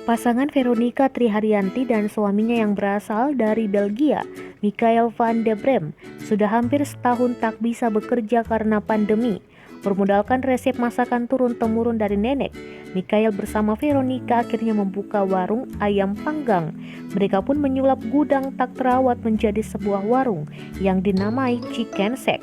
Pasangan Veronica Triharyanti dan suaminya yang berasal dari Belgia, Michael van de Brem, sudah hampir setahun tak bisa bekerja karena pandemi. Bermodalkan resep masakan turun-temurun dari nenek, Michael bersama Veronica akhirnya membuka warung ayam panggang. Mereka pun menyulap gudang tak terawat menjadi sebuah warung yang dinamai Chicken Shack.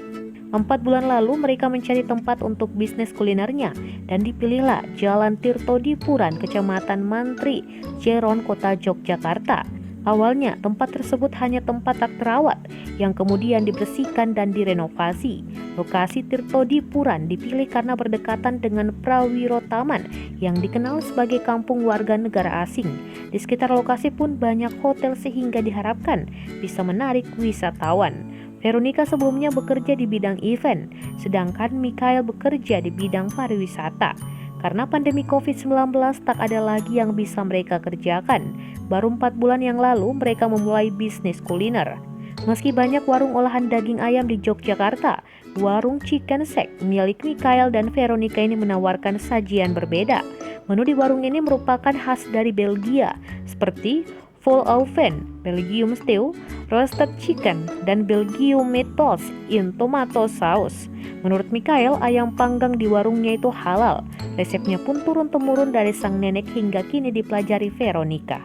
4 bulan lalu mereka mencari tempat untuk bisnis kulinernya dan dipilihlah Jalan Tirto Dipuran, Kecamatan Mantri, Jeron, Kota Yogyakarta. Awalnya tempat tersebut hanya tempat tak terawat yang kemudian dibersihkan dan direnovasi. Lokasi Tirto Dipuran dipilih karena berdekatan dengan Prawiro Taman yang dikenal sebagai kampung warga negara asing. Di sekitar lokasi pun banyak hotel sehingga diharapkan bisa menarik wisatawan. Veronica sebelumnya bekerja di bidang event, sedangkan Michael bekerja di bidang pariwisata. Karena pandemi COVID-19 tak ada lagi yang bisa mereka kerjakan. Baru 4 bulan yang lalu mereka memulai bisnis kuliner. Meski banyak warung olahan daging ayam di Yogyakarta, warung Chicken Shack milik Michael dan Veronica ini menawarkan sajian berbeda. Menu di warung ini merupakan khas dari Belgia, seperti full oven, Belgium stew, roasted chicken, dan Belgium meatballs in tomato sauce. Menurut Michael, ayam panggang di warungnya itu halal. Resepnya pun turun-temurun dari sang nenek hingga kini dipelajari Veronica.